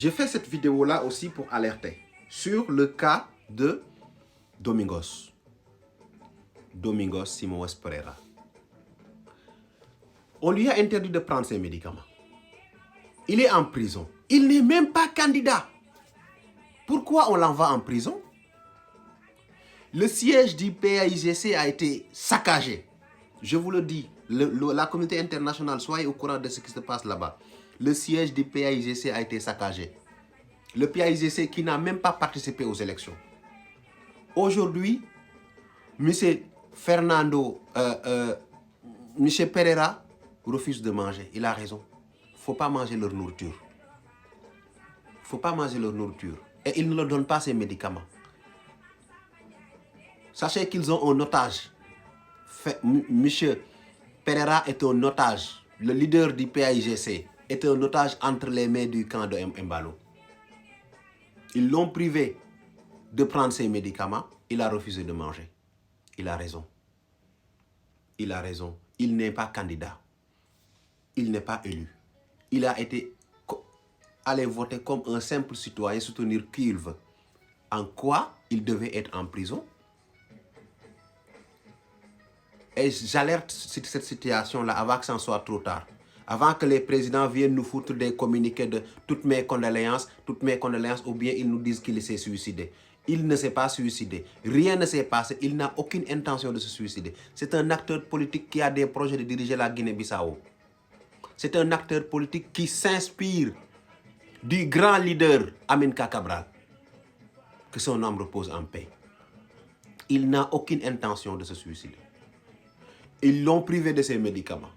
Je fais cette vidéo-là aussi pour alerter sur le cas de Domingos Simoes Pereira. On lui a interdit de prendre ses médicaments. Il est en prison. Il n'est même pas candidat. Pourquoi on l'envoie en prison? Le siège du PAIGC a été saccagé. Je vous le dis, la communauté internationale, soyez au courant de ce qui se passe là-bas. Le siège du PAIGC a été saccagé. Le PAIGC qui n'a même pas participé aux élections. Aujourd'hui, M. Pereira refuse de manger. Il a raison. Il ne faut pas manger leur nourriture. Il ne faut pas manger leur nourriture. Et ils ne leur donnent pas ces médicaments. Sachez qu'ils ont un otage. M. Pereira est un otage. Le leader du PAIGC est un otage entre les mains du camp de Embalo. Ils l'ont privé de prendre ses médicaments. Il a refusé de manger. Il a raison. Il a raison. Il n'est pas candidat. Il n'est pas élu. Il a été allé voter comme un simple citoyen, soutenir qui il veut. En quoi il devait être en prison? Et j'alerte sur cette situation-là avant que ça ne soit trop tard. Avant que les présidents viennent nous foutre des communiqués de toutes mes condoléances, ou bien ils nous disent qu'il s'est suicidé. Il ne s'est pas suicidé. Rien ne s'est passé. Il n'a aucune intention de se suicider. C'est un acteur politique qui a des projets de diriger la Guinée-Bissau. C'est un acteur politique qui s'inspire du grand leader Aminata Cabral. Que son âme repose en paix. Il n'a aucune intention de se suicider. Ils l'ont privé de ses médicaments.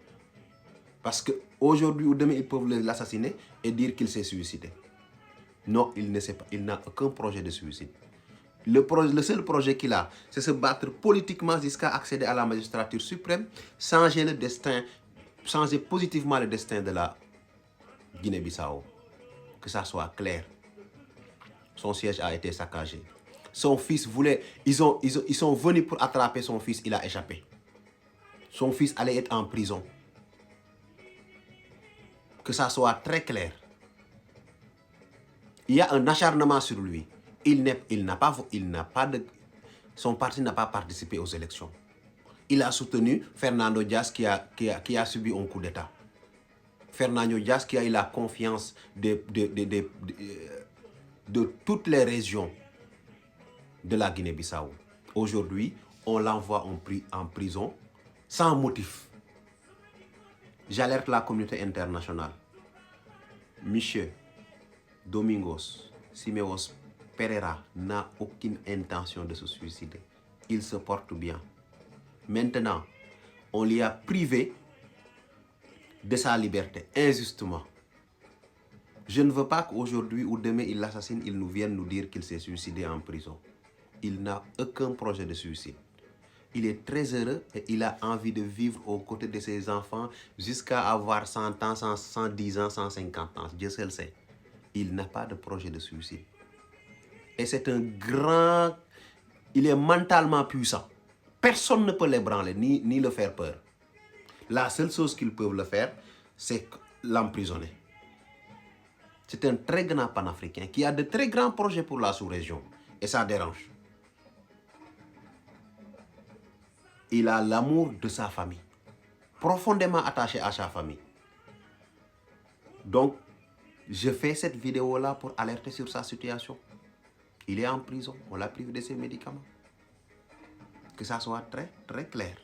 Parce qu'aujourd'hui ou demain, ils peuvent l'assassiner et dire qu'il s'est suicidé. Non, il ne sait pas. Il n'a aucun projet de suicide. Le seul projet qu'il a, c'est se battre politiquement jusqu'à accéder à la magistrature suprême, changer le destin, changer positivement le destin de la Guinée-Bissau. Que ça soit clair. Son siège a été saccagé. Son fils voulait... Ils sont venus pour attraper son fils, il a échappé. Son fils allait être en prison. Que ça soit très clair. Il y a un acharnement sur lui. Son parti n'a pas participé aux élections. Il a soutenu Fernando Diaz qui a subi un coup d'État. Fernando Diaz qui a eu la confiance de toutes les régions de la Guinée-Bissau. Aujourd'hui, on l'envoie en prison sans motif. J'alerte la communauté internationale. Monsieur Domingos Simoes Pereira n'a aucune intention de se suicider. Il se porte bien. Maintenant, on lui a privé de sa liberté, injustement. Je ne veux pas qu'aujourd'hui ou demain il l'assassine, il nous vienne nous dire qu'il s'est suicidé en prison. Il n'a aucun projet de suicide. Il est très heureux et il a envie de vivre aux côtés de ses enfants jusqu'à avoir 100 ans, 110 ans, 150 ans. Dieu seul sait. Il n'a pas de projet de suicide. Et c'est un grand... Il est mentalement puissant. Personne ne peut l'ébranler ni le faire peur. La seule chose qu'ils peuvent le faire, c'est l'emprisonner. C'est un très grand panafricain qui a de très grands projets pour la sous-région. Et ça dérange. Il a l'amour de sa famille. Profondément attaché à sa famille. Donc, je fais cette vidéo-là pour alerter sur sa situation. Il est en prison. On l'a privé de ses médicaments. Que ça soit très, très clair.